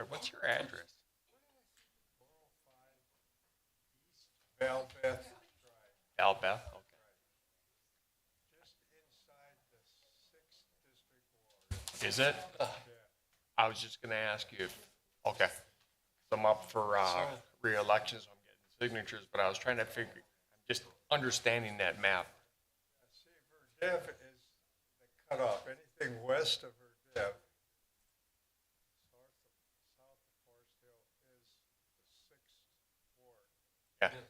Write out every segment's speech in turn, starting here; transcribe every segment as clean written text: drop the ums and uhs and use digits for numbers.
What's your address? Valbeth, Albeth, okay. just inside the 6th District Ward. Is it? I was just gonna ask you if, okay. I'm up for, re-election, so I'm getting signatures, but I was trying to figure, just understanding that map. See, Verdev is the cutoff. Anything west of Verdev, south of Forest Hill, is the 6th Ward. Yeah, And the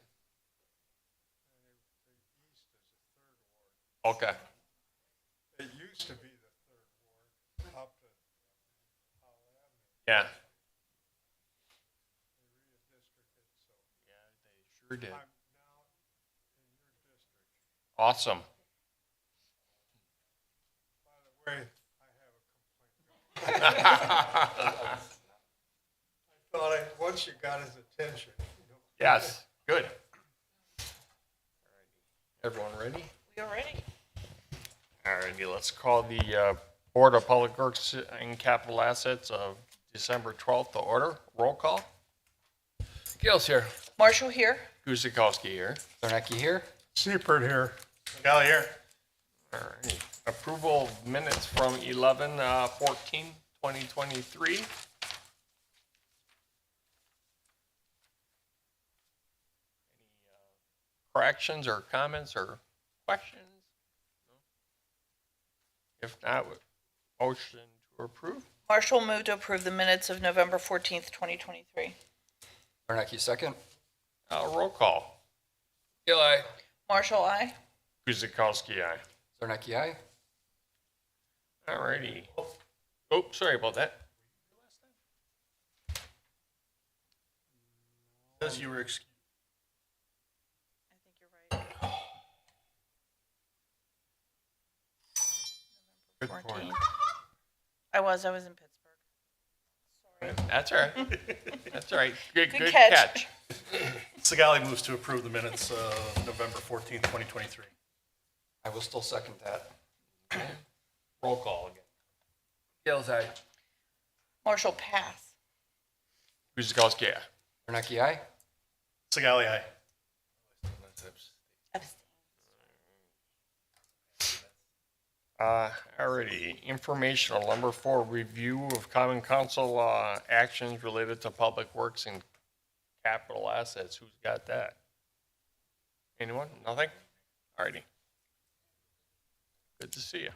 east is the 3rd Ward. okay, It used to be the 3rd Ward up to Howell Avenue. yeah. They redistricted, so Yeah, they sure did. I'm now in your district. Awesome. By the way, I have a complaint. I thought once you got his attention, Yes, good. Everyone ready? We are ready. Alrighty, let's call the Board of Public Works and Capital Assets of December 12th to order. Roll call. Gales here. Marshall here. Guzikowski here. Zarnecki here. Seipert here. Kelly here. Alrighty. Approval of minutes from 11/14/2023. Any corrections or comments or questions? No? If not, motion to approve. Marshall moved to approve the minutes of November 14th, 2023. Zarnecki second. Roll call. Gill aye. Marshall, aye. Guzikowski, aye. Zarnecki aye. Alrighty. Oh, sorry about that. Says you were excused. I think you're right. Good November point. 14th. I was in Pittsburgh. That's all right. That's all right. Good Good catch. catch. Sigali moves to approve the minutes of November 14th, 2023. I will still second that. Roll call again. Gales aye. Marshall, pass. Guzikowski, aye. Zarnecki aye. Sigali, aye. Abstain. Alrighty, informational, number 4, review of common council, actions related to public works and capital assets. Who's got that? Anyone? Nothing? Alrighty. Good to see you.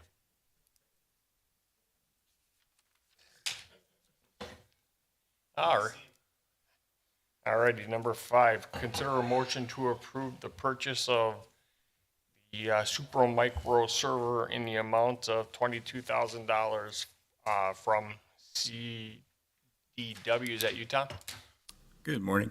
Alrighty, number 5, consider a motion to approve the purchase of the Super Micro server in the amount of $22,000 from CDW. Is that Utah? Good morning.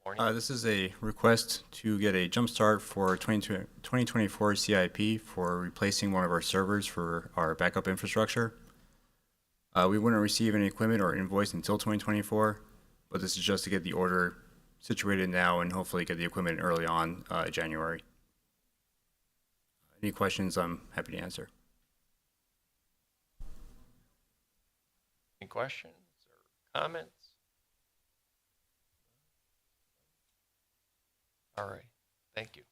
Morning. This is a request to get a jump start for 2024 CIP for replacing one of our servers for our backup infrastructure. We wouldn't receive any equipment or invoice until 2024, but this is just to get the order situated now and hopefully get the equipment early on January. Any questions, I'm happy to answer. Any questions or comments? All right, thank you.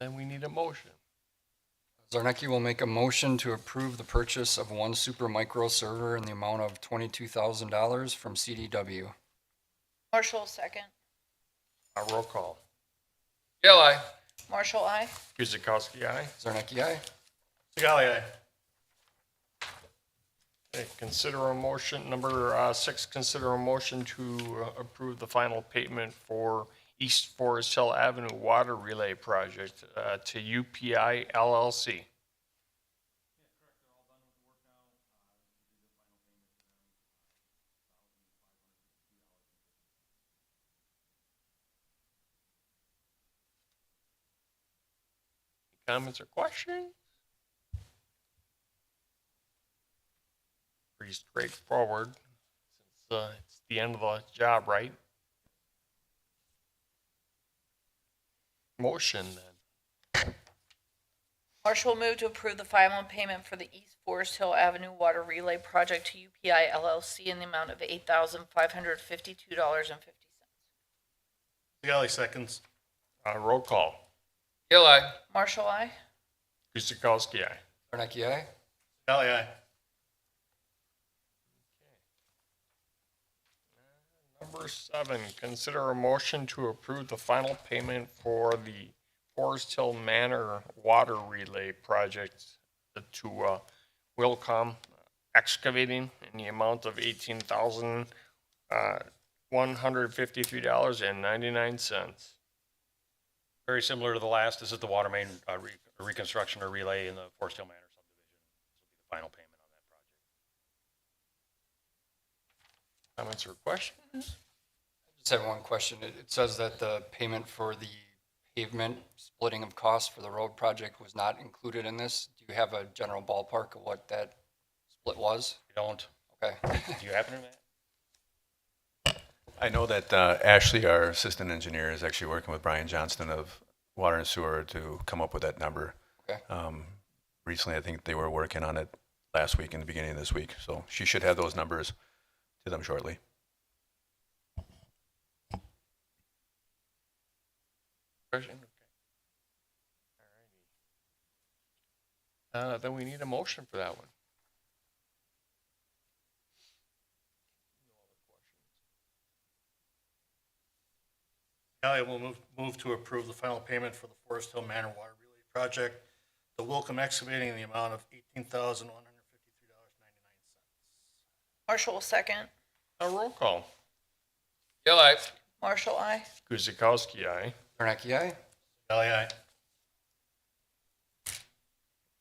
Then we need a motion. Zarnecki will make a motion to approve the purchase of one Super Micro server in the amount of $22,000 from CDW. Marshall, second. Roll call. Gill aye. Marshall, aye. Guzikowski, aye. Zarnecki aye. Sigali, aye. Okay, consider a motion, number 6, consider a motion to approve the final payment for East Forest Hill Avenue Water Relay Project to UPI LLC. Comments or questions? Pretty straightforward, since it's the end of the job, right? Motion then. Marshall will move to approve the final payment for the East Forest Hill Avenue Water Relay Project to UPI LLC in the amount of $8,552.50. Galley seconds. Roll call. Gale, aye. Marshall, I. Guzekowski, aye. Zarnecki, aye. Galley, aye. Number 7, consider a motion to approve the final payment for the Forest Hill Manor Water Relay Project to Wilcom Excavating in the amount of $18,153.99. Very similar to the last. This is the water main reconstruction or relay in the Forest Hill Manor subdivision. This will be the final payment on that project. Comments or questions? Just have one question. It says that the payment for the pavement splitting of costs for the road project was not included in this. Do you have a general ballpark of what that split was? You don't, Okay. do you happen to know that? I know that Ashley, our assistant engineer, is actually working with Brian Johnston of Water and Sewer to come up with that number. Okay. Recently, I think they were working on it last week and the beginning of this week, so she should have those numbers to them shortly. Question? Okay. All righty. Then we need a motion for that one. Galley will move to approve the final payment for the Forest Hill Manor Water Relay Project, the Wilcom Excavating in the amount of $18,153.99. Marshall will second. Roll call. Gale, aye. Marshall, I. Guzekowski, aye. Zarnecki, aye. Galley, aye.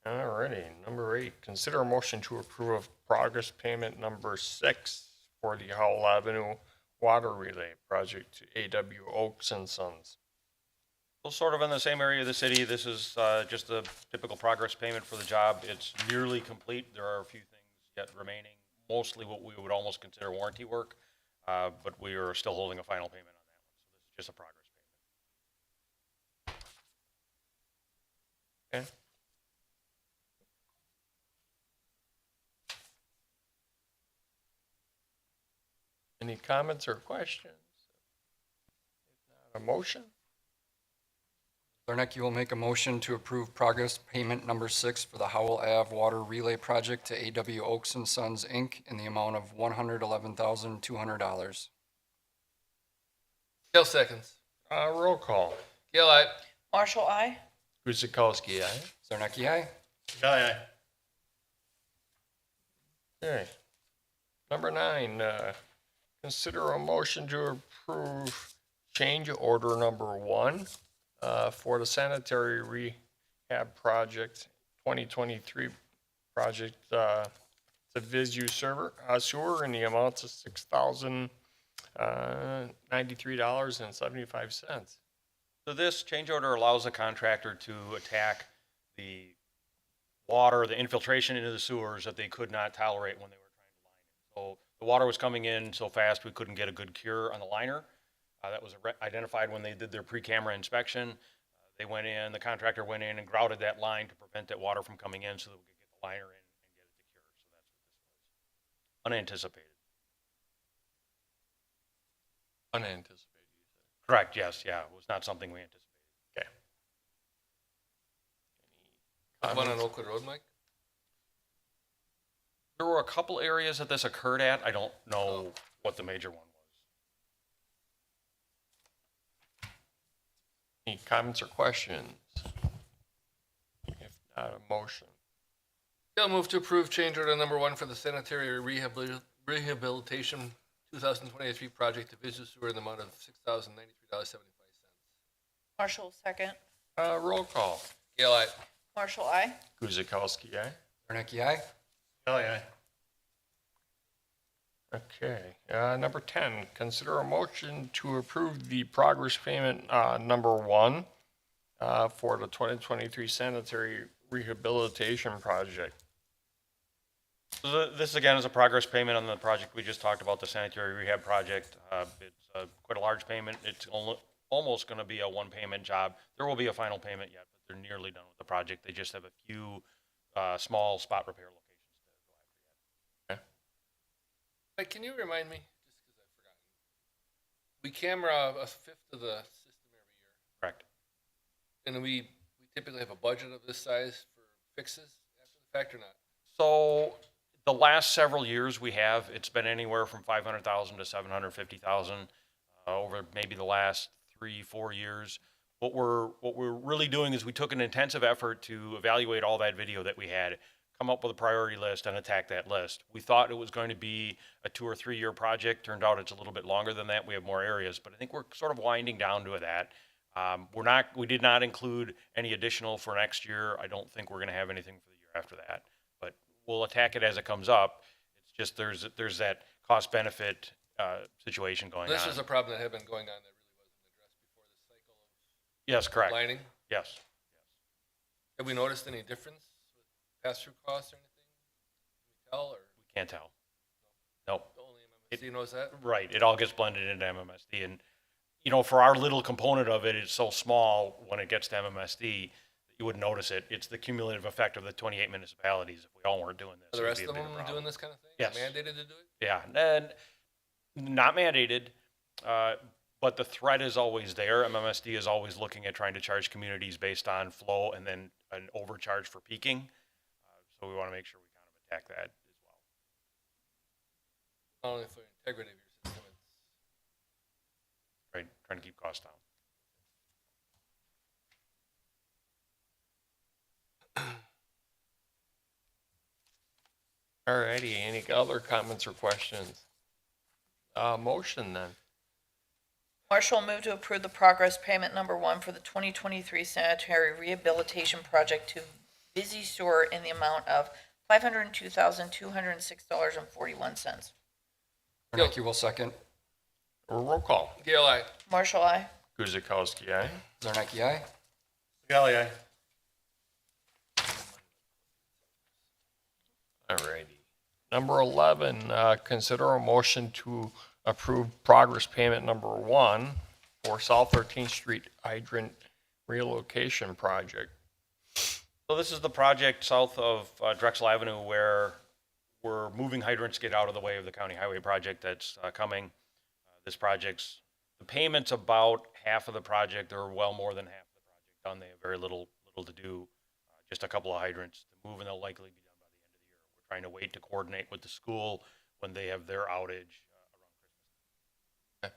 Alrighty, number 8, consider a motion to approve progress payment number 6 for the Howell Avenue Water Relay Project to AW Oaks and Sons. Well, sort of in the same area of the city. This is just a typical progress payment for the job. It's nearly complete. There are a few things yet remaining, mostly what we would almost consider warranty work, but we are still holding a final payment on that one. So this is just a progress payment. Okay. Any comments or questions? If not, a motion? Zarnecki will make a motion to approve progress payment number 6 for the Howell Ave Water Relay Project to AW Oaks and Sons, Inc. in the amount of $111,200. Gale seconds. Roll call. Gale, aye. Marshall, I. Guzekowski, aye. Zarnecki, aye. Galley, aye. Okay. Number 9, consider a motion to approve change order number 1 for the sanitary rehab project, 2023 project, the Visu sewer in the amount of $6,093.75. So this change order allows the contractor to attack the water, the infiltration into the sewers that they could not tolerate when they were trying to line it. So the water was coming in so fast we couldn't get a good cure on the liner. That was identified when they did their pre-camera inspection. They went in, the contractor went in and grouted that line to prevent that water from coming in so that we could get the liner in and get it to cure. So that's what this was. Unanticipated. Unanticipated, you said. Correct, yes, yeah. It was not something we anticipated. Okay. One on Oakwood Road, Mike? There were a couple areas that this occurred at. I don't know what the major one was. Any comments or questions? If not, a motion. Gale move to approve change order number 1 for the sanitary rehabilitation 2023 project to Visu Sewer in the amount of $6,093.75. Marshall will second. Roll call. Gale, aye. Marshall, I. Guzekowski, aye. Zarnecki, aye. Galley, aye. Okay, number 10, consider a motion to approve the progress payment, number 1, for the 2023 sanitary rehabilitation project. So this again is a progress payment on the project we just talked about, the sanitary rehab project. It's quite a large payment. It's almost going to be a one payment job. There will be a final payment yet, but they're nearly done with the project. They just have a few, small spot repair locations to go after yet. Mike, can you remind me, just because I've forgotten? We camera a fifth of the system every year, Correct. and we typically have a budget of this size for fixes after the fact or not? So the last several years we have, it's been anywhere from 500,000 to 750,000 over maybe the last 3-4 years. What we're really doing is we took an intensive effort to evaluate all that video that we had, come up with a priority list and attack that list. We thought it was going to be a 2 or 3 year project. Turned out it's a little bit longer than that. We have more areas, but I think we're sort of winding down to that. We did not include any additional for next year. I don't think we're going to have anything for the year after that, but we'll attack it as it comes up. It's just there's that cost benefit situation going This on. is a problem that had been going on that really wasn't addressed before the cycle Yes, of correct. lining. Yes. Have we noticed any difference with pass-through costs or anything? Can we tell, or We can't tell. Nope. only MMSD knows that? Right. It all gets blended into MMSD. And, you know, for our little component of it, it's so small when it gets to MMSD, that you wouldn't notice it. It's the cumulative effect of the 28 municipalities. If we all weren't doing this, Are the it would rest be a of them bigger problem. doing this kind of thing? Yes. Mandated to do it? Yeah. And not mandated, but the threat is always there. MMSD is always looking at trying to charge communities based on flow and then an overcharge for peaking. So we want to make sure we kind of attack that as well. Not only for the integrity of your system, it's Right. Trying to keep costs down. All righty, any other comments or questions? Motion then. Marshall will move to approve the progress payment number 1 for the 2023 sanitary rehabilitation project to Busy Sewer in the amount of $502,206.41. Warnicki will second. Roll call. Gale, aye. Marshall, aye. Guzekowski, aye. Zarnicki, aye. Galli, aye. All righty. Number 11, consider a motion to approve progress payment number 1 for South 13th Street hydrant relocation project. So this is the project south of Drexel Avenue where we're moving hydrants to get out of the way of the county highway project that's coming. This project's, the payment's about half of the project, or well more than half of the project done. They have very little to do, just a couple of hydrants to move, and they'll likely be done by the end of the year. We're trying to wait to coordinate with the school when they have their outage around Christmas.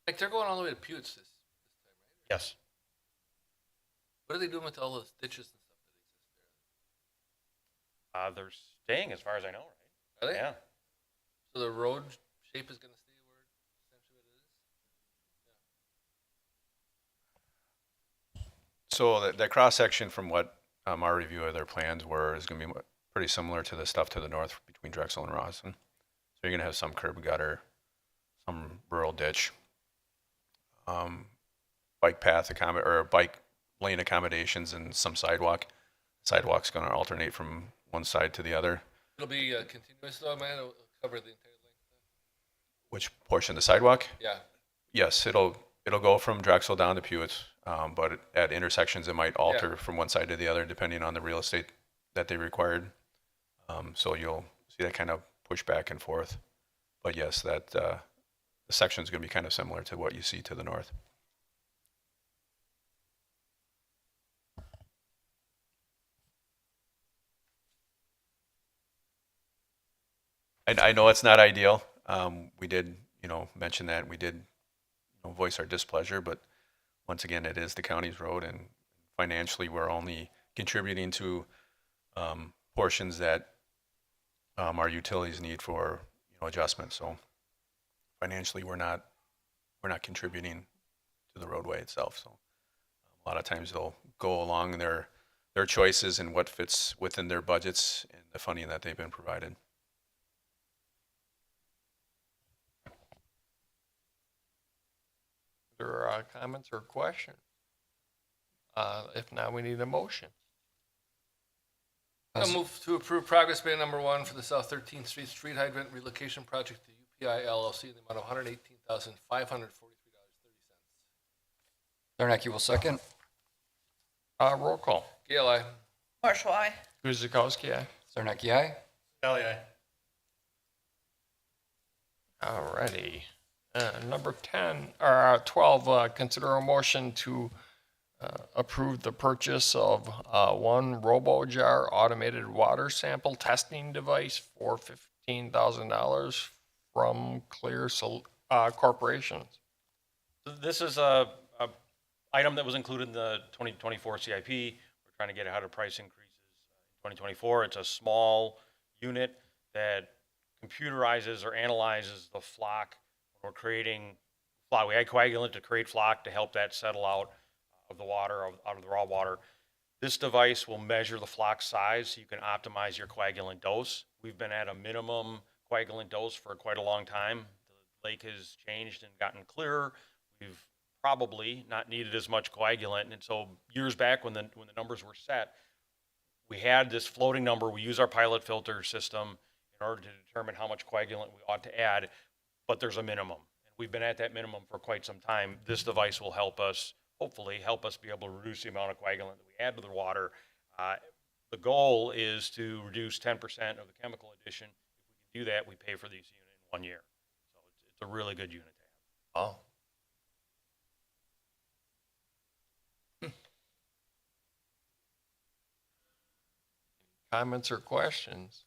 Like, they're going all the way to Pewits this time, right? Yes. What are they doing with all those ditches and stuff that exist there? They're staying as far as I know, right? Are they? Yeah. So the road shape is gonna stay where essentially what it is? So that cross-section from what our review of their plans were is going to be pretty similar to the stuff to the north between Drexel and Rawson. So you're going to have some curb gutter, some rural ditch, bike path or bike lane accommodations, and some sidewalk. Sidewalk's going to alternate from one side to the other. It'll be continuous though, man, it'll cover the entire length. Which portion of the sidewalk? Yeah, Yes, it'll go from Drexel down to Pewits, but at intersections it might alter from one side to the other depending on the real estate that they required. So you'll see that kind of push back and forth. But yes, that the section is going to be kind of similar to what you see to the north. I know it's not ideal. We did, mention that. We did, voice our displeasure, but once again, it is the county's road, and financially, we're only contributing to portions that our utilities need for, adjustment. So financially, we're not contributing to the roadway itself. So a lot of times they'll go along their choices and what fits within their budgets and the funding that they've been provided. There are comments or questions? If not, we need a motion. I'll move to approve progress payment number 1 for the South 13th Street street hydrant relocation project to UPI LLC in the amount of $118,543.30. Zarnicki will second. Roll call. Gale, aye. Marshall, I. Guzekowski, aye. Zarnecki, aye. Ellie, aye. Alrighty. Number 10, or 12, consider a motion to approve the purchase of one RoboJar automated water sample testing device for $15,000 from Clear Corporation. This is a item that was included in the 2024 CIP. We're trying to get ahead of price increases in 2024. It's a small unit that computerizes or analyzes the flock. When we're creating flock, we add coagulant to create flock to help that settle out of the water, out of the raw water. This device will measure the flock size so you can optimize your coagulant dose. We've been at a minimum coagulant dose for quite a long time. The lake has changed and gotten clearer. We've probably not needed as much coagulant. And so years back when the numbers were set, we had this floating number. We use our pilot filter system in order to determine how much coagulant we ought to add, but there's a minimum. And we've been at that minimum for quite some time. This device will help us, hopefully help us be able to reduce the amount of coagulant that we add to the water. The goal is to reduce 10% of the chemical addition. If we can do that, we pay for these unit in 1 year. So it's a really good unit to have. Oh. Comments or questions?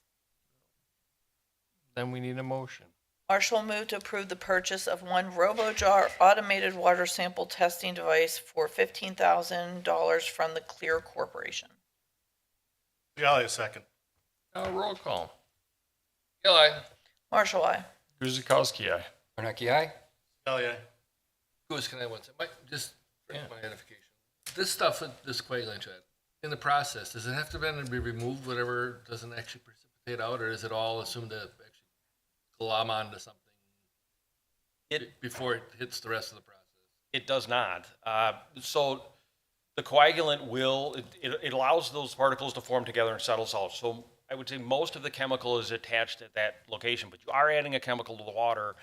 Then we need a motion. Marshall moved to approve the purchase of one RoboJar automated water sample testing device for $15,000 from the Clear Corporation. Ellie, second. Roll call. Gale, aye. Marshall, I. Guzekowski, aye. Zarnecki, aye. Ellie, aye. Goose, can I one second? Just for my edification. This stuff, this coagulant you had, in the process, does it have to be removed, whatever doesn't actually precipitate out, or is it all assumed to actually glom onto something before it hits the rest of the process? It does not. So the coagulant will, it allows those particles to form together and settle out. So I would say most of the chemical is attached at that location, but you are adding a chemical to the water,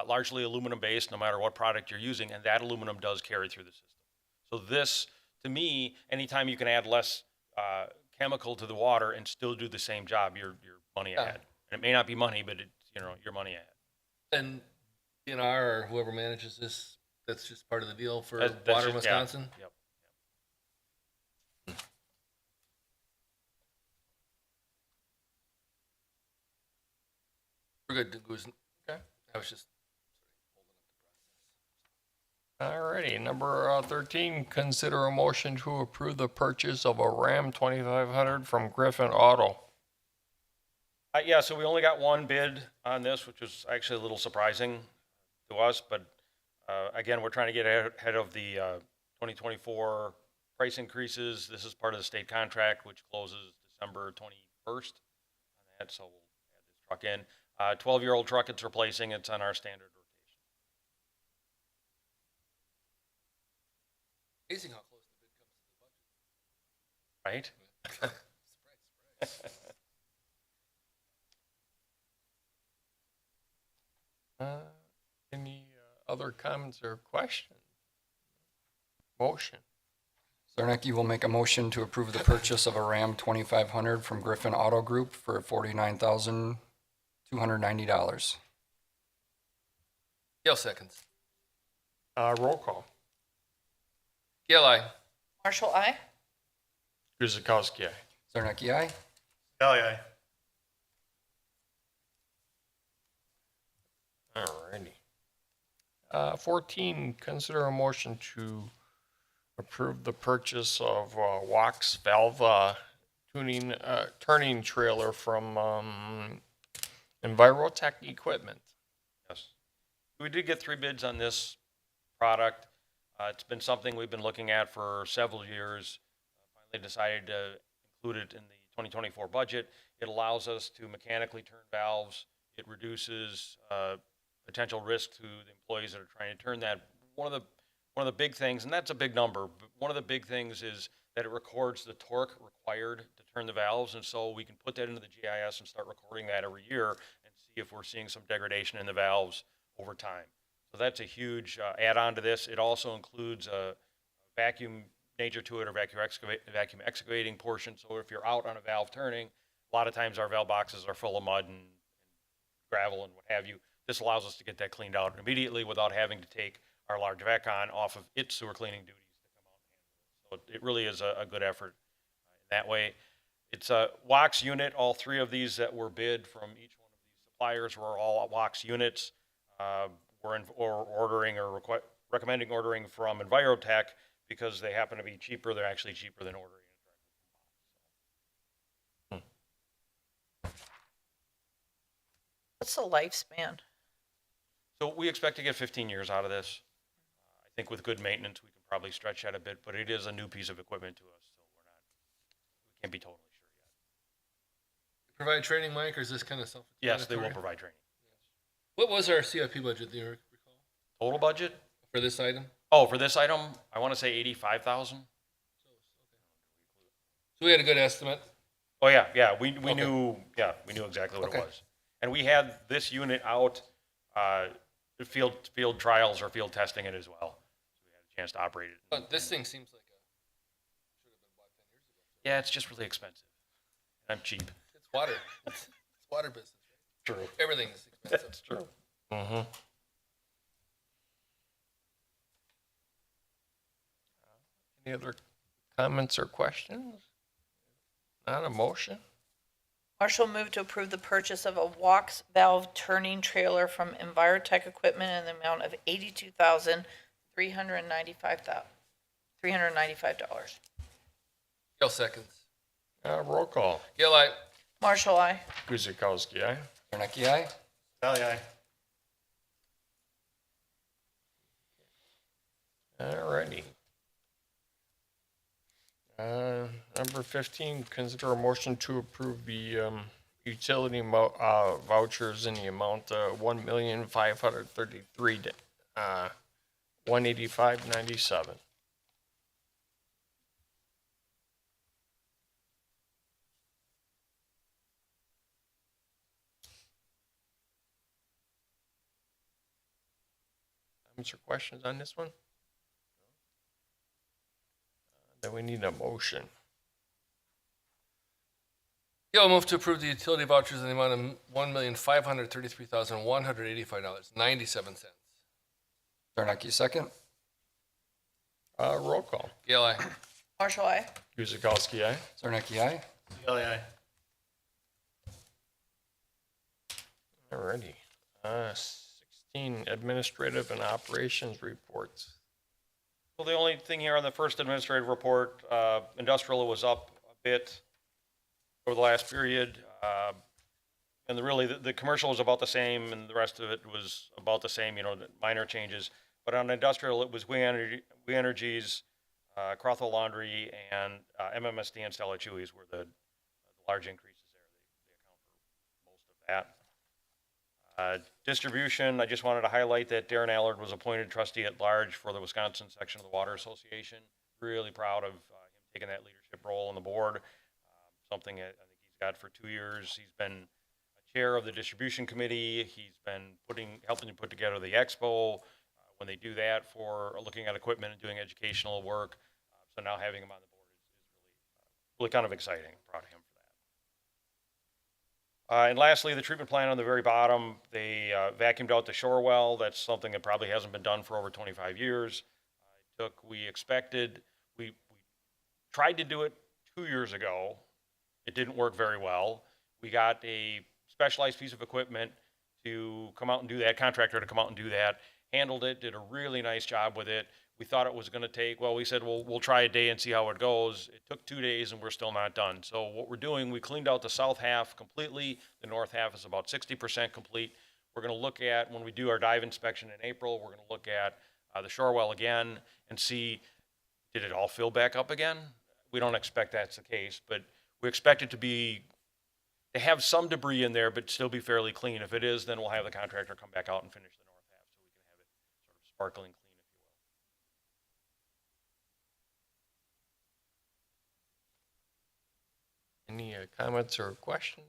largely aluminum based, no matter what product you're using, and that aluminum does carry through the system. So this, to me, anytime you can add less chemical to the water and still do the same job, you're money ahead. And it may not be money, but it's, you're money ahead. And DNR or whoever manages this, that's just part of the deal for That's water in just- yeah. Wisconsin? Yep. We're good, Goose. Okay. I was just Alrighty, number 13, consider a motion to approve the purchase of a Ram 2500 from Griffin Auto. Yeah, so we only got one bid on this, which was actually a little surprising to us, but again, we're trying to get ahead of the 2024 price increases. This is part of the state contract, which closes December 21st on that, so we'll add this truck in. 12-year-old truck it's replacing. It's on our standard rotation. amazing how close the bid comes to the budget. Right? Surprise. Any other comments or questions? Motion. Zarnecki will make a motion to approve the purchase of a Ram 2500 from Griffin Auto Group for $49,290. Gale seconds. Roll call. Gale, aye. Marshall, I. Guzekowski, aye. Zarnecki, aye. Ellie, aye. Alrighty. 14, consider a motion to approve the purchase of Wax valve turning trailer from Envirotech Equipment. Yes. We did get 3 bids on this product. It's been something we've been looking at for several years. Finally decided to include it in the 2024 budget. It allows us to mechanically turn valves. It reduces potential risk to the employees that are trying to turn that. One of the big things, and that's a big number, but one of the big things is that it records the torque required to turn the valves, and so we can put that into the GIS and start recording that every year and see if we're seeing some degradation in the valves over time. So that's a huge add-on to this. It also includes a vacuum nature to it, or vacuum excavating portion. So if you're out on a valve turning, a lot of times our valve boxes are full of mud and gravel and what have you. This allows us to get that cleaned out immediately without having to take our large vac on off of its sewer cleaning duties to come out and handle it. So it really is a good effort that way. It's a WOX unit. All three of these that were bid from each one of these suppliers were all WOX units. We're ordering or recommending ordering from Envirotech because they happen to be cheaper. They're actually cheaper than ordering it directly from WOX. What's the lifespan? So we expect to get 15 years out of this. I think with good maintenance, we can probably stretch that a bit, but it is a new piece of equipment to us, so we can't be totally sure yet. Provide training, Mike, or is this kind of self-explanatory? Yes, they will provide training. What was our CIP budget, do you recall, Total budget? for this item? Oh, for this item, I want to say 85,000. So we had a good estimate. Oh, yeah, we Okay. knew exactly what Okay. it was. And we had this unit out, field trials or field testing it as well. So we had a chance to operate it. But this thing seems like should have been bought 10 years ago. Yeah, it's just really expensive. I'm cheap. It's water. It's water business. Right? True. Everything is expensive. That's true. Mm-hmm. Any other comments or questions? Not a motion? Marshall moved to approve the purchase of a WOX valve turning trailer from Envirotech Equipment in the amount of $82,395. Gale seconds. Roll call. Gale, aye. Marshall, I. Guzekowski, aye. Zarnicki, aye. Valley, aye. Alrighty. Number 15, consider a motion to approve the utility vouchers in the amount of $1,533,185.97. Comments or questions on this one? Then we need a motion. Gale move to approve the utility vouchers in the amount of $1,533,185.97. Zarnicki, second. Roll call. Gale, aye. Marshall, I. Guzekowski, aye. Zarnicki, aye. Valley, aye. Alrighty. 16, administrative and operations reports. Well, the only thing here on the first administrative report, industrial was up a bit over the last period. And the commercial was about the same and the rest of it was about the same, minor changes. But on industrial, it was We Energies, Crothwell Laundry, and MMSD and Stella Chewy's were the large increases there. They account for most of that. Distribution, I just wanted to highlight that Darren Allard was appointed trustee at large for the Wisconsin section of the Water Association. Really proud of him taking that leadership role on the board. Something I think he's got for 2 years. He's been chair of the distribution committee. He's been helping to put together the expo. When they do that for looking at equipment and doing educational work. So now having him on the board is really kind of exciting. I'm proud of him for that. And lastly, the treatment plant on the very bottom, they vacuumed out the shore well. That's something that probably hasn't been done for over 25 years. We tried to do it 2 years ago. It didn't work very well. We got a specialized piece of equipment to come out and do that, contractor to come out and do that, handled it, did a really nice job with it. We thought it was going to take, we said, we'll try a day and see how it goes. It took 2 days and we're still not done. So what we're doing, we cleaned out the south half completely. The north half is about 60% complete. We're going to look at, when we do our dive inspection in April, we're going to look at the shore well again and see, did it all fill back up again? We don't expect that's the case, but we expect it to have some debris in there, but still be fairly clean. If it is, then we'll have the contractor come back out and finish the north half so we can have it sort of sparkling clean, if you will. Any comments or questions?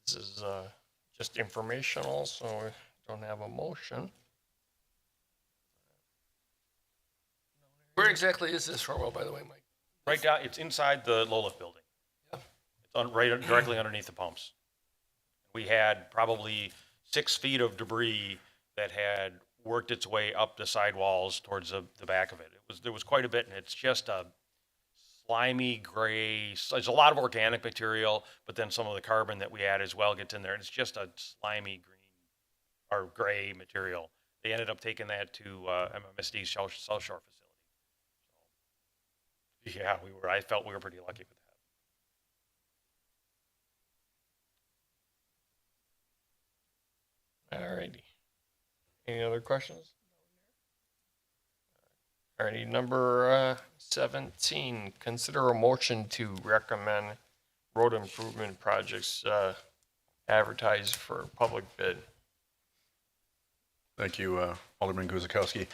This is just informational, so we don't have a motion. Where exactly is this short well, by the way, Mike? Right down, it's inside the Lolith building. Yeah. It's right directly underneath the pumps. We had probably 6 feet of debris that had worked its way up the sidewalls towards the back of it. There was quite a bit, and it's just a slimy gray, there's a lot of organic material, but then some of the carbon that we add as well gets in there, and it's just a slimy green or gray material. They ended up taking that to MMSD's South Shore facility. So, yeah, I felt we were pretty lucky with that. All righty. Any other questions? All righty, number 17, consider a motion to recommend road improvement projects advertised for public bid. Thank you, Alderman Guzekowski.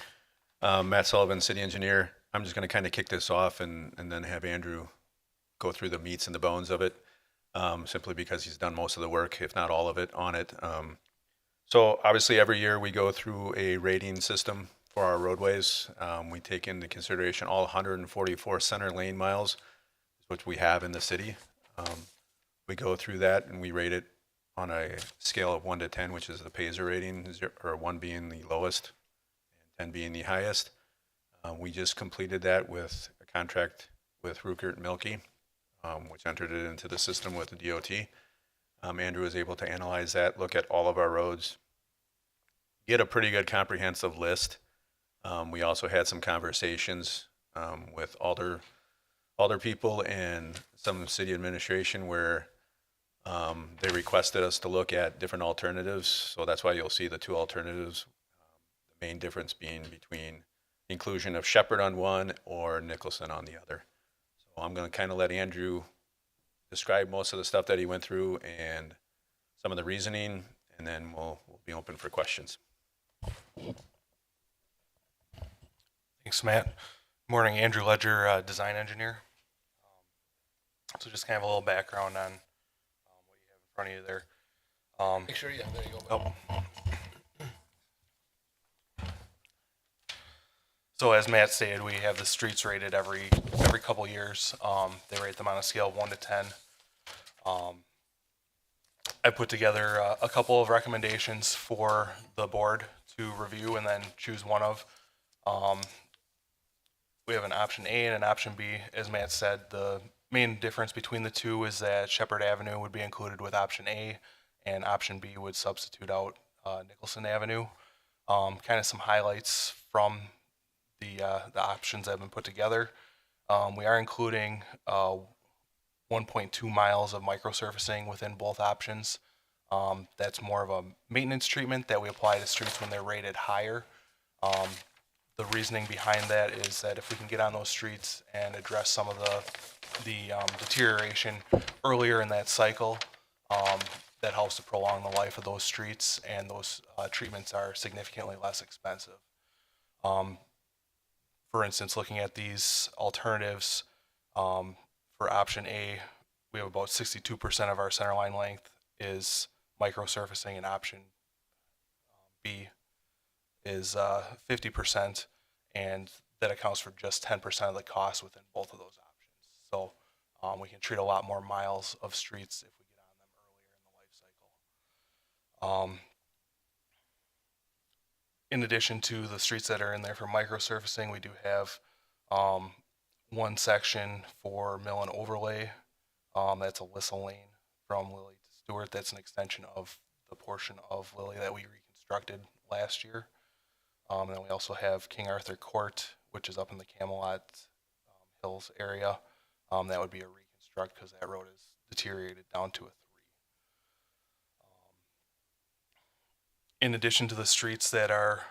Matt Sullivan, city engineer. I'm just going to kind of kick this off and then have Andrew go through the meats and the bones of it, simply because he's done most of the work, if not all of it, on it. So obviously every year we go through a rating system for our roadways. We take into consideration all 144 center lane miles, which we have in the city. We go through that and we rate it on a scale of 1 to 10, which is the Paisley rating, 1 being the lowest and 10 being the highest. We just completed that with a contract with Rukert Milky, which entered it into the system with the DOT. Andrew was able to analyze that, look at all of our roads, get a pretty good comprehensive list. We also had some conversations with alder people and some city administration where they requested us to look at different alternatives. So that's why you'll see the 2 alternatives. The main difference being between inclusion of Shepherd on one or Nicholson on the other. So I'm going to kind of let Andrew describe most of the stuff that he went through and some of the reasoning, and then we'll be open for questions. Thanks, Matt. Morning, Andrew Ledger, design engineer. So just kind of a little background on what you have in front of you there. Make sure, yeah, there you go. Oh. So as Matt stated, we have the streets rated every couple years. They rate them on a scale of 1 to 10. I put together a couple of recommendations for the board to review and then choose one of. We have an option A and an option B. As Matt said, the main difference between the two is that Shepherd Avenue would be included with option A, and option B would substitute out Nicholson Avenue. Kind of some highlights from the options that have been put together. We are including 1.2 miles of microsurfacing within both options. That's more of a maintenance treatment that we apply to streets when they're rated higher. The reasoning behind that is that if we can get on those streets and address some of the deterioration earlier in that cycle, that helps to prolong the life of those streets, and those treatments are significantly less expensive. For instance, looking at these alternatives, for option A, we have about 62% of our centerline length is microsurfacing, and option B is 50%, and that accounts for just 10% of the cost within both of those options. So we can treat a lot more miles of streets if we get on them earlier in the life cycle. In addition to the streets that are in there for microsurfacing, we do have one section for mill and overlay. That's Alyssa Lane from Lilly to Stewart. That's an extension of the portion of Lilly that we reconstructed last year. And then we also have King Arthur Court, which is up in the Camelot Hills area. That would be a reconstruct because that road is deteriorated down to a 3. In addition to the streets that are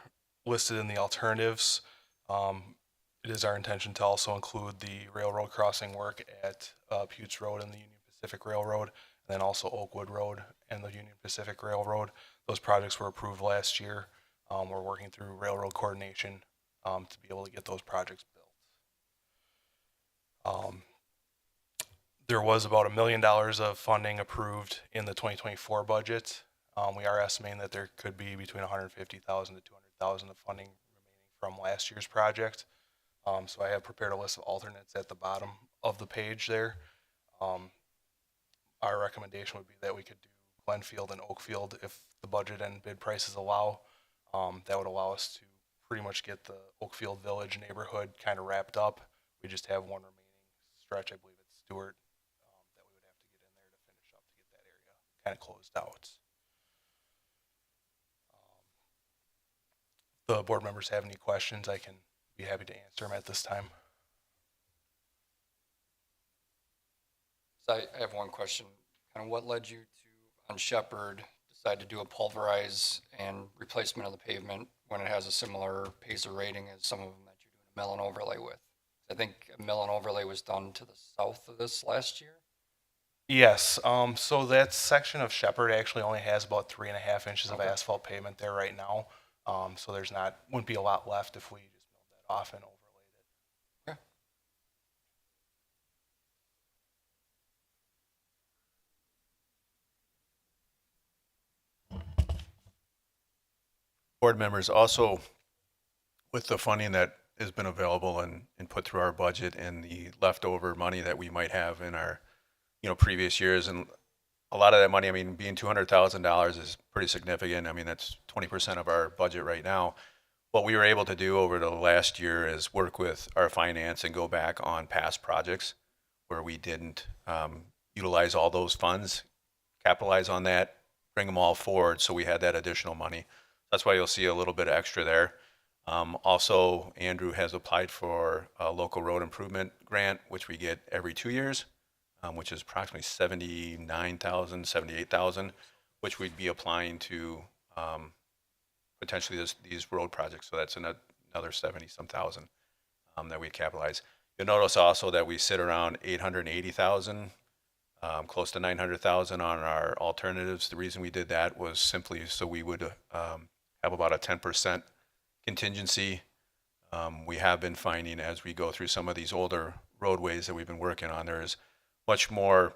listed in the alternatives, it is our intention to also include the railroad crossing work at Putes Road and the Union Pacific Railroad, and then also Oakwood Road and the Union Pacific Railroad. Those projects were approved last year. We're working through railroad coordination to be able to get those projects built. There was about $1 million of funding approved in the 2024 budget. We are estimating that there could be between $150,000 to $200,000 of funding remaining from last year's project. So I have prepared a list of alternates at the bottom of the page there. Our recommendation would be that we could do Glenfield and Oakfield if the budget and bid prices allow. That would allow us to pretty much get the Oakfield Village neighborhood kind of wrapped up. We just have one remaining stretch, I believe it's Stewart, that we would have to get in there to finish up to get that area kind of closed out. The board members have any questions, I can be happy to answer them at this time. So I have one question. Kind of what led you to, on Shepherd, decide to do a pulverize and replacement of the pavement when it has a similar Pacer rating as some of them that you're doing a mill and overlay with? I think a mill and overlay was done to the south of this last year. Yes, so that section of Shepherd actually only has about 3.5 inches of Okay. asphalt pavement there right now. So there's wouldn't be a lot left if we just milled that off and overlaid it. Okay. Board members, also with the funding that has been available and put through our budget and the leftover money that we might have in our, previous years, and a lot of that money, I mean, being $200,000 is pretty significant. I mean, that's 20% of our budget right now. What we were able to do over the last year is work with our finance and go back on past projects where we didn't utilize all those funds, capitalize on that, bring them all forward, so we had that additional money. That's why you'll see a little bit of extra there. Also, Andrew has applied for a local road improvement grant, which we get every 2 years, which is approximately $79,000, $78,000, which we'd be applying to potentially these road projects. So that's another 70-some thousand that we capitalize. You'll notice also that we sit around 880,000, close to 900,000 on our alternatives. The reason we did that was simply so we would have about a 10% contingency. We have been finding as we go through some of these older roadways that we've been working on, there is much more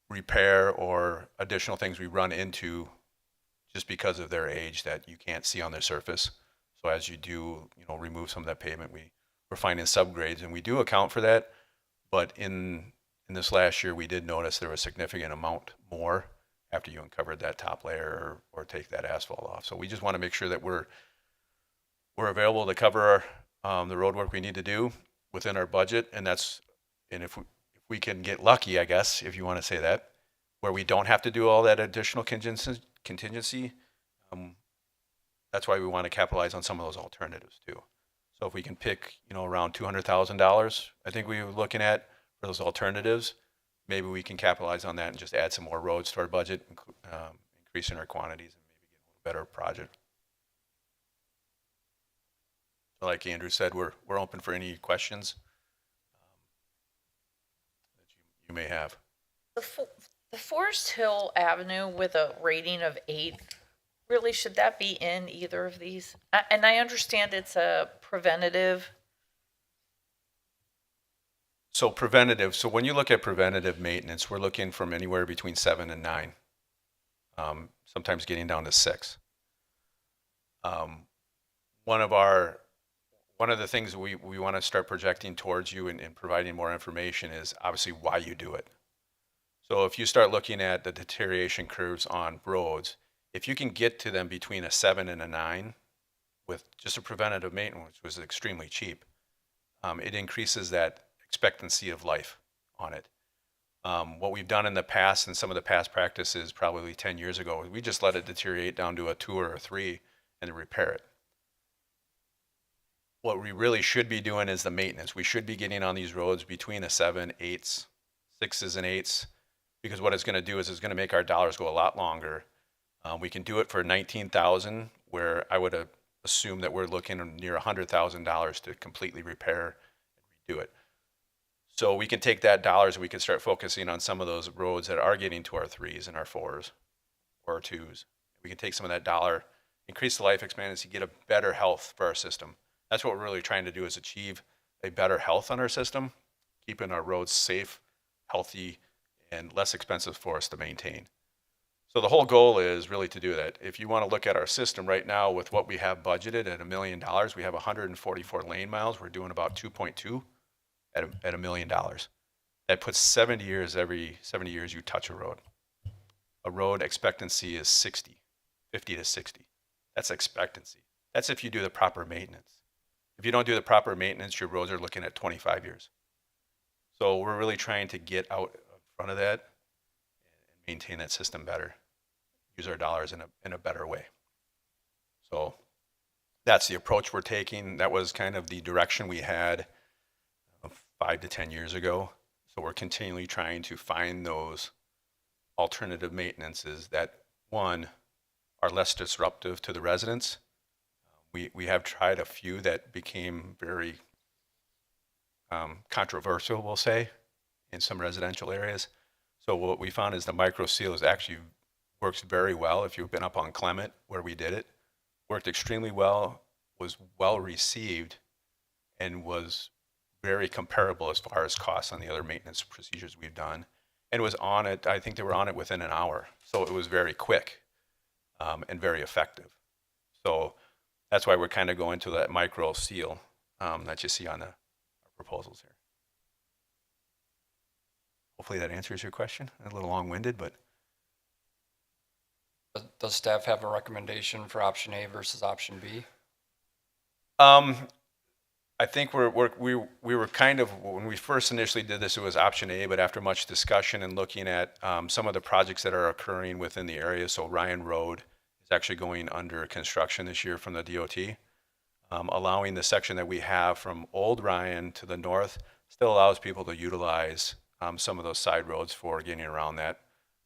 repair or additional things we run into just because of their age that you can't see on the surface. So as you do, remove some of that pavement, we're finding subgrades, and we do account for that. But in this last year, we did notice there was a significant amount more after you uncovered that top layer or take that asphalt off. So we just want to make sure that we're available to cover the road work we need to do within our budget, and if we can get lucky, I guess, if you want to say that, where we don't have to do all that additional contingency, that's why we want to capitalize on some of those alternatives too. So if we can pick, around $200,000, I think we were looking at for those alternatives, maybe we can capitalize on that and just add some more roads to our budget, increasing our quantities and maybe get a little better project. So like Andrew said, we're open for any questions that you may have. The Forest Hill Avenue with a rating of 8, really, should that be in either of these? And I understand it's a preventative. So when you look at preventative maintenance, we're looking from anywhere between 7 and 9, sometimes getting down to 6. One of the things we want to start projecting towards you and providing more information is obviously why you do it. So if you start looking at the deterioration curves on roads, if you can get to them between a 7 and a 9 with just a preventative maintenance, which was extremely cheap, it increases that expectancy of life on it. What we've done in the past and some of the past practices probably 10 years ago, we just let it deteriorate down to a 2 or a 3 and then repair it. What we really should be doing is the maintenance. We should be getting on these roads between a 7, 8s, 6s and 8s, because what it's going to do is it's going to make our dollars go a lot longer. We can do it for $19,000, where I would assume that we're looking near $100,000 to completely repair and redo it. So we can take that dollars and we can start focusing on some of those roads that are getting to our 3s and our 4s or our 2s. We can take some of that dollar, increase the life expectancy, get a better health for our system. That's what we're really trying to do, is achieve a better health on our system, keeping our roads safe, healthy, and less expensive for us to maintain. So the whole goal is really to do that. If you want to look at our system right now with what we have budgeted at $1 million, we have 144 lane miles. We're doing about 2.2 at $1 million. That puts 70 years, every 70 years you touch a road. A road expectancy is 60, 50 to 60. That's expectancy. That's if you do the proper maintenance. If you don't do the proper maintenance, your roads are looking at 25 years. So we're really trying to get out in front of that and maintain that system better. Use our dollars in a better way. So that's the approach we're taking. That was kind of the direction we had 5 to 10 years ago. So we're continually trying to find those alternative maintenances that, one, are less disruptive to the residents. We have tried a few that became very controversial, we'll say, in some residential areas. So what we found is the micro seal is actually works very well. If you've been up on Clement where we did it, worked extremely well, was well received, and was very comparable as far as costs on the other maintenance procedures we've done. And was on it, I think they were on it within an hour. So it was very quick and very effective. So that's why we're kind of going to that micro seal that you see on the proposals here. Hopefully that answers your question. A little long-winded, but. Does staff have a recommendation for option A versus option B? I think we were kind of, when we first initially did this, it was option A, but after much discussion and looking at some of the projects that are occurring within the area, so Ryan Road is actually going under construction this year from the DOT, allowing the section that we have from Old Ryan to the north still allows people to utilize some of those side roads for getting around that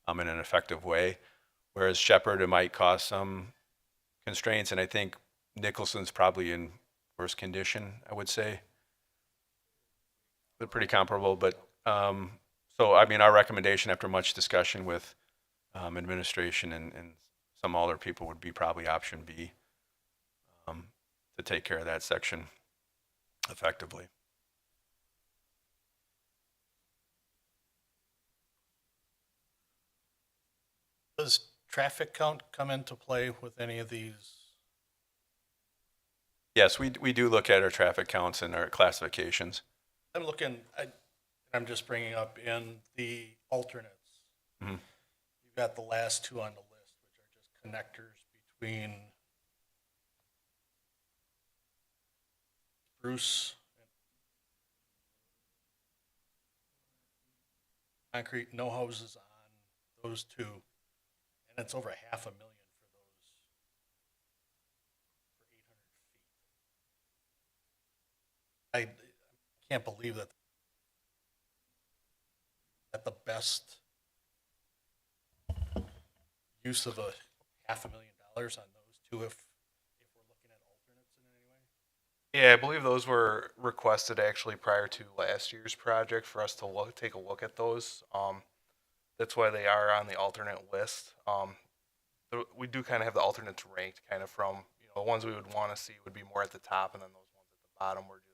in an effective way. Whereas Shepherd, it might cause some constraints, and I think Nicholson's probably in worse condition, I would say. They're pretty comparable, but so I mean, our recommendation after much discussion with administration and some other people would be probably option B to take care of that section effectively. Does traffic count come into play with any of these? Yes, we do look at our traffic counts and our classifications. I'm just bringing up in the alternates. Mhm. You've got the last two on the list, which are just connectors between Bruce and concrete, no houses on those two, and it's over $500,000 for those, for 800 feet. I can't believe that the best use of $500,000 on those two, if we're looking at alternates in any way. Yeah, I believe those were requested actually prior to last year's project for us to take a look at those. That's why they are on the alternate list. We do kind of have the alternates ranked kind of from, the ones we would want to see would be more at the top, and then those ones at the bottom were just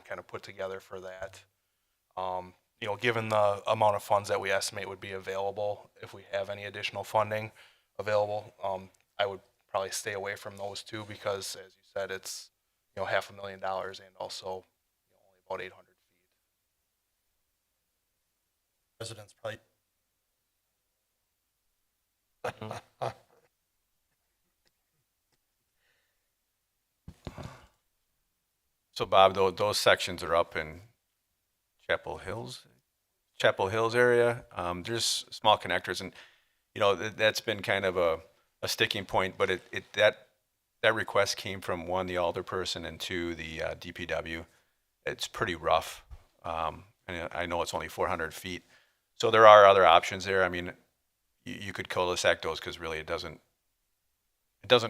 kind of put together for that. Given the amount of funds that we estimate would be available, if we have any additional funding available, I would probably stay away from those two because, as you said, it's $500,000 and also only about 800 feet. Residents probably. So Bob, those sections are up in Chapel Hills area. There's small connectors, and that's been kind of a sticking point. But that request came from one, the alderperson, and two, the DPW. It's pretty rough. And I know it's only 400 feet, so there are other options there. I mean, you could cul-de-sac those because really it doesn't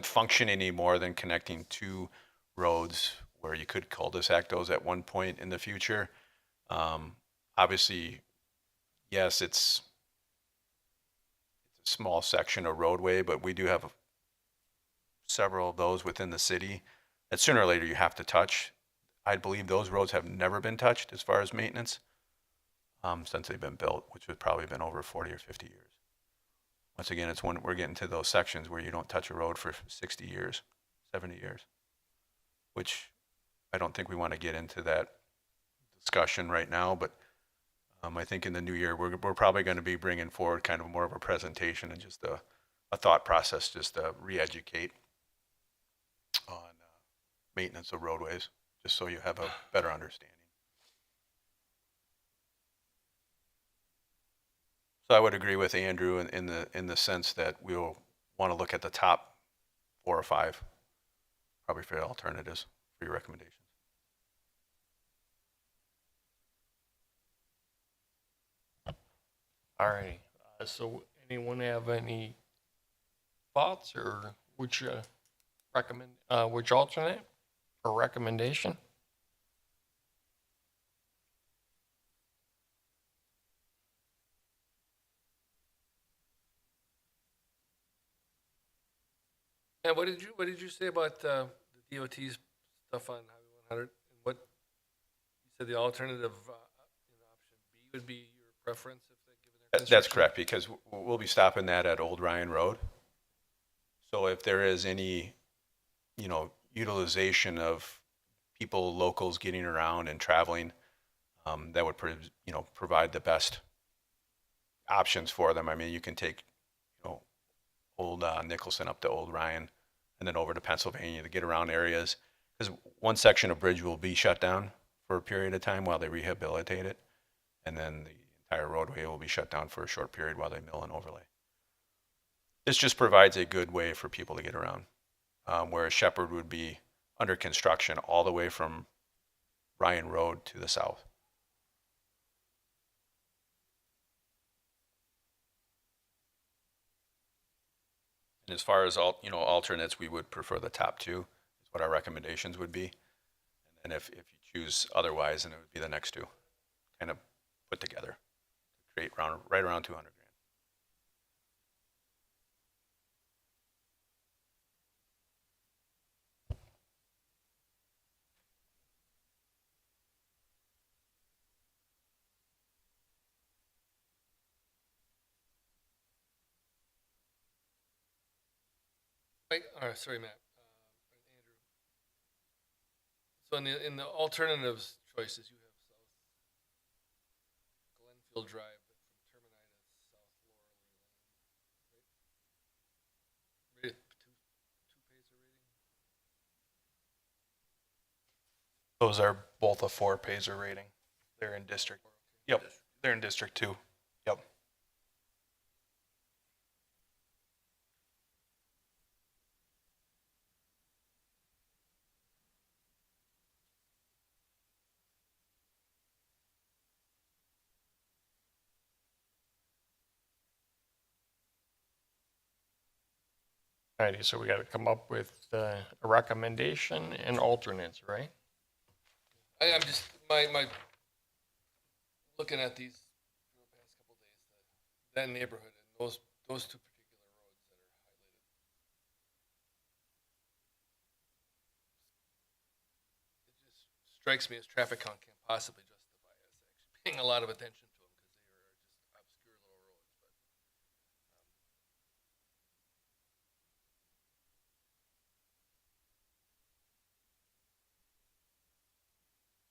function any more than connecting two roads where you could cul-de-sac those at one point in the future. Obviously, yes, it's a small section of roadway, but we do have several of those within the city that sooner or later you have to touch. I believe those roads have never been touched as far as maintenance since they've been built, which has probably been over 40 or 50 years. once again, it's when we're getting to those sections where you don't touch a road for 60 years, 70 years, which I don't think we want to get into that discussion right now, but I think in the new year, we're probably going to be bringing forward kind of more of a presentation and just a thought process, just to re-educate on maintenance of roadways, just so you have a better understanding. So I would agree with Andrew in the sense that we'll want to look at the top 4 or 5, probably for alternatives for your recommendations. All right. So anyone have any thoughts or which which alternate or recommendation? And what did you say about the DOT's stuff on Highway 100? And what you said the alternative, option B would be your preference if they give it their That's construction? correct, because we'll be stopping that at Old Ryan Road. So if there is any, utilization of people, locals getting around and traveling, that would, provide the best options for them. I mean, you can take, Old Nicholson up to Old Ryan and then over to Pennsylvania to get around areas. Because one section of bridge will be shut down for a period of time while they rehabilitate it. And then the entire roadway will be shut down for a short period while they mill and overlay. This just provides a good way for people to get around, whereas Shepherd would be under construction all the way from Ryan Road to the south. And as far as alternates, we would prefer the top 2, is what our recommendations would be. And then if you choose otherwise, then it would be the next 2, kind of put together to create right around 200 grand. Right, sorry, Matt. Andrew. So in the alternatives choices, you have South Glenfield Drive from Termini to South Laurel Lane, right? Rated 2 Pacer rating? Those are both a 4 Pacer rating. They're in district. Yep, they're in District 2. Yep. All righty, so we got to come up with a recommendation and alternates, right? I'm just, my, looking at these for the past couple of days, that neighborhood and those 2 particular roads that are highlighted. It just strikes me as traffic count can't possibly justify us actually paying a lot of attention to them because they are just obscure little roads, but.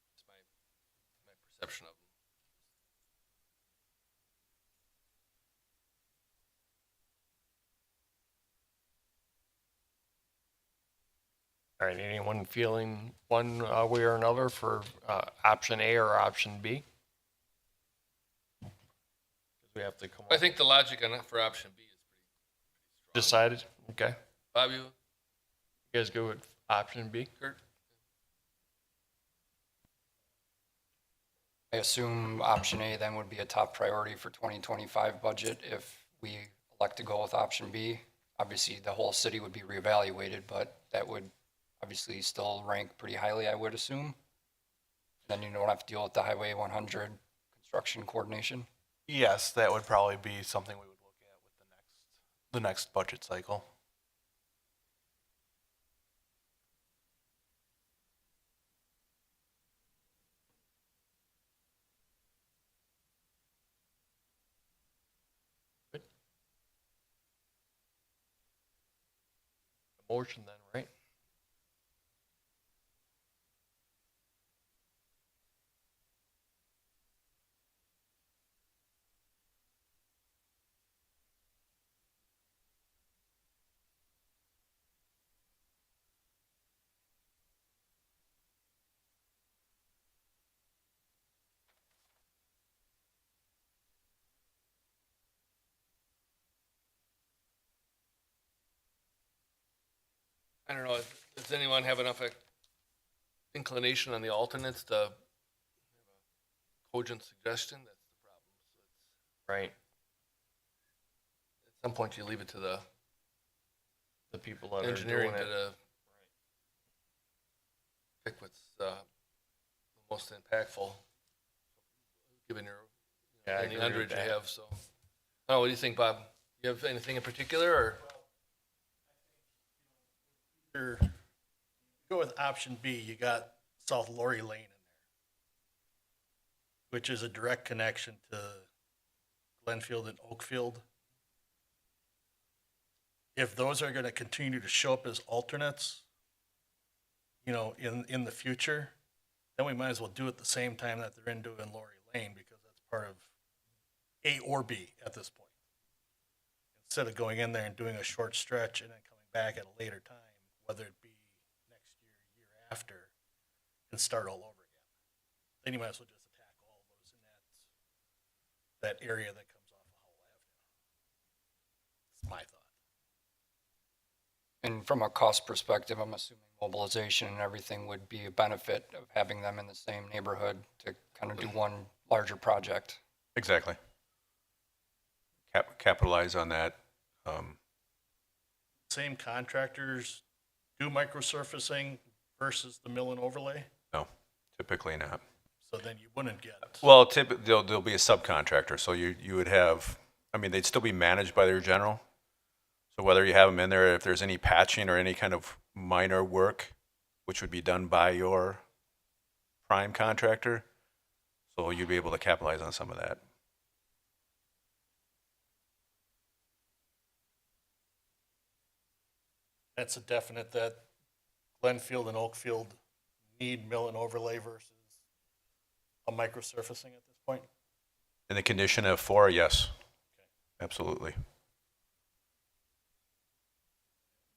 It's my perception of them. All right, anyone feeling one way or another for option A or option B? We have to come I up, think the logic on it for option B is pretty strong. decided, okay? Bob, You guys go with option B? Kurt? I assume option A then would be a top priority for 2025 budget if we elect to go with option B. Obviously, the whole city would be reevaluated, but that would obviously still rank pretty highly, I would assume. Then you don't have to deal with the Highway 100 construction coordination. Yes, that would probably be something we would look at with the next budget cycle. motion then, right? I don't know, does anyone have enough inclination on the alternates to have a cogent suggestion? That's the problem. So Right. at some point, you leave it to the The people that are engineering doing it. to pick what's the most impactful, given your, Yeah, I any agree with underage you that. have, so. Oh, what do you think, Bob? You have anything in particular, or? Here, go with option B, you got South Lori Lane in there, which is a direct connection to Glenfield and Oakfield. If those are gonna continue to show up as alternates, you know, in the future, then we might as well do it the same time that they're in doing Lori Lane, because that's part of A or B at this point. Instead of going in there and doing a short stretch and then coming back at a later time, whether it be next year, year after, and start all over again. Then you might as well just attack all of those in that area that comes off of Howell Avenue. That's my thought. And from a cost perspective, I'm assuming mobilization and everything would be a benefit of having them in the same neighborhood to kind of do one larger project. Exactly. Capitalize on that. Same contractors do microsurfacing versus the mill and overlay, No, typically not. so then you wouldn't get. Well, there'll be a subcontractor, so you would have, I mean, they'd still be managed by their general. So whether you have them in there, if there's any patching or any kind of minor work, which would be done by your prime contractor, so you'd be able to capitalize on some of that. That's a definite that Glenfield and Oakfield need mill and overlay versus a microsurfacing at this point. In the condition of 4, yes, absolutely.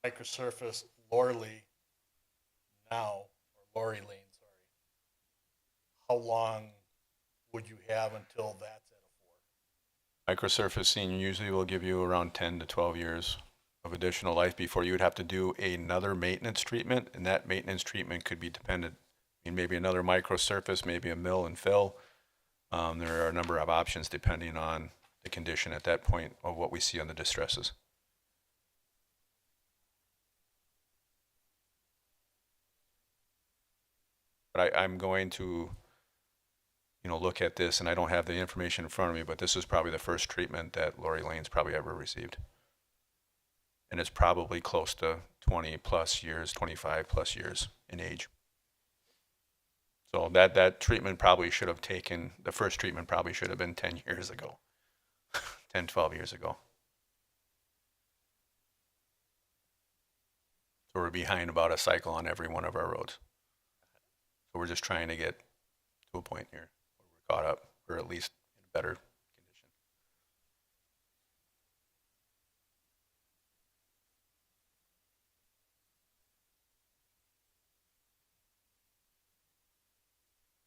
Microsurface Lorley now, or Lori Lane, sorry. How long would you have until that's at a 4? Microsurfacing usually will give you around 10 to 12 years of additional life before you would have to do another maintenance treatment, and that maintenance treatment could be dependent. I mean, maybe another microsurface, maybe a mill and fill. There are a number of options depending on the condition at that point of what we see on the distresses. But I'm going to, look at this, and I don't have the information in front of me, but this is probably the first treatment that Lori Lane's probably ever received. And it's probably close to 20 plus years, 25 plus years in age. So that treatment probably should have taken, the first treatment probably should have been 10 years ago, 10, 12 years ago. So we're behind about a cycle on every one of our roads. So we're just trying to get to a point here where we're caught up, or at least in a better condition.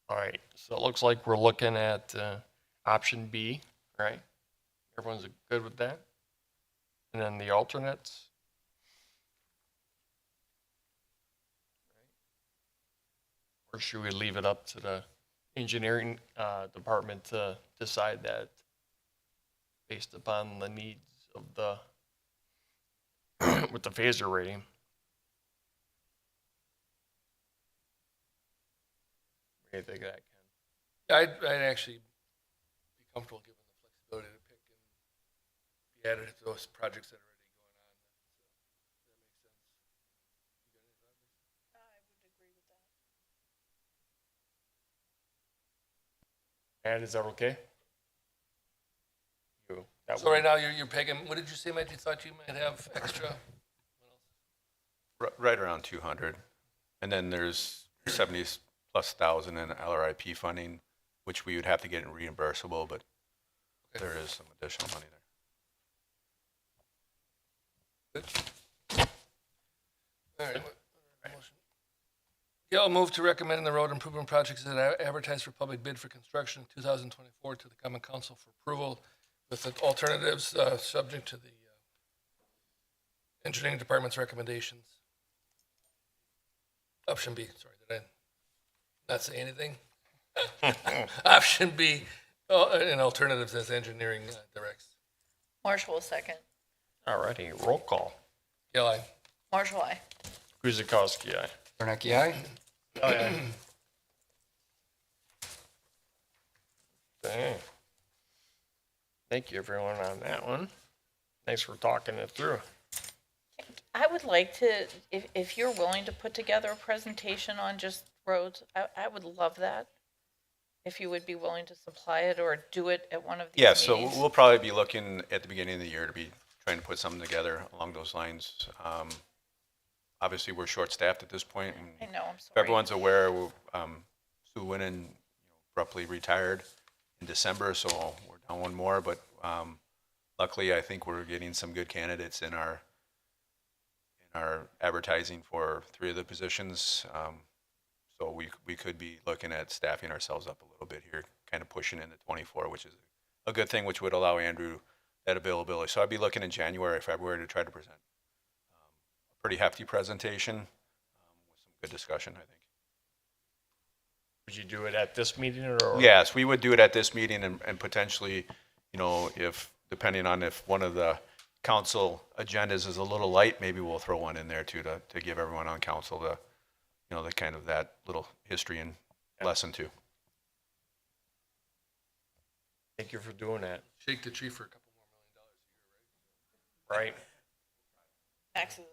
All right, so it looks like we're looking at option B, right? Everyone's good with that? And then the alternates? Or should we leave it up to the engineering department to decide that based upon the needs of the, with the phaser rating? What do you think of that, Ken? I'd actually be comfortable given the flexibility to pick and be added to those projects that are already going on. That makes sense. You got any thoughts? I would agree with that. Matt, is that okay? You, that So one. right now, you're picking, what did you say, Matt? You thought you might have extra? What else? Right around 200. And then there's 70+ thousand in LRIP funding, which we would have to get reimbursable, but there is some additional money there. All right. Gail, move to recommend the road improvement projects that are advertised for public bid for construction in 2024 to the common council for approval with the alternatives, subject to the engineering department's recommendations. Option B, sorry, did I not say anything? Option B, and alternatives as engineering directs. Marshall will second. Alrighty, roll call. Gail, aye. Marshall, aye. Guzekowski, aye. Warnecki, aye. Dang. Thank you, everyone, on that one. Thanks for talking it through. I would like to, if you're willing to put together a presentation on just roads, I would love that. If you would be willing to supply it or do it at one of these Yeah, meetings. so we'll probably be looking at the beginning of the year to be trying to put something together along those lines. Obviously, we're short-staffed at this point. And I know, I'm if sorry. everyone's aware, Sue Winnan abruptly retired in December, so we're down one more. But luckily, I think we're getting some good candidates in our advertising for 3 of the positions. So we could be looking at staffing ourselves up a little bit here, kind of pushing into 24, which is a good thing, which would allow Andrew that availability. So I'd be looking in January, February to try to present a pretty hefty presentation with some good discussion, I think. Would you do it at this meeting or? Yes, we would do it at this meeting and potentially, if, depending on if one of the council agendas is a little light, maybe we'll throw one in there too to give everyone on council the kind of that little history and lesson too. Thank you for doing that. Shake the tree for a couple more $1 million a year, right? Max is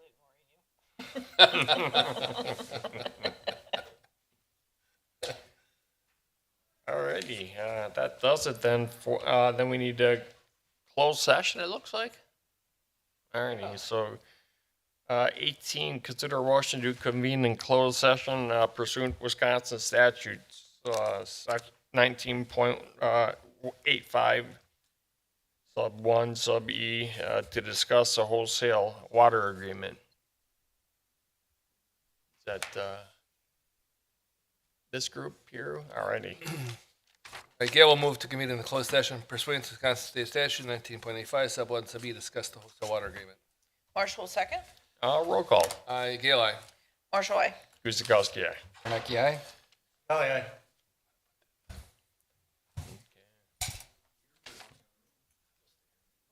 ignoring you. Alrighty, that does it then for, then we need to close session, it looks like. Alrighty, so, 18, consider motion to convene in closed session pursuant to Wisconsin statutes, 19.85, sub 1, sub E, to discuss a wholesale water agreement. Is that, this group here? Alrighty. Right, Gail will move to convene in the closed session pursuant to Wisconsin State Statute 19.85, sub 1, sub E, discuss the wholesale water agreement. Marshall will second. Roll call. Aye, Gail, aye. Marshall, aye. Guzekowski, aye. Warnecki, aye. Aye, aye.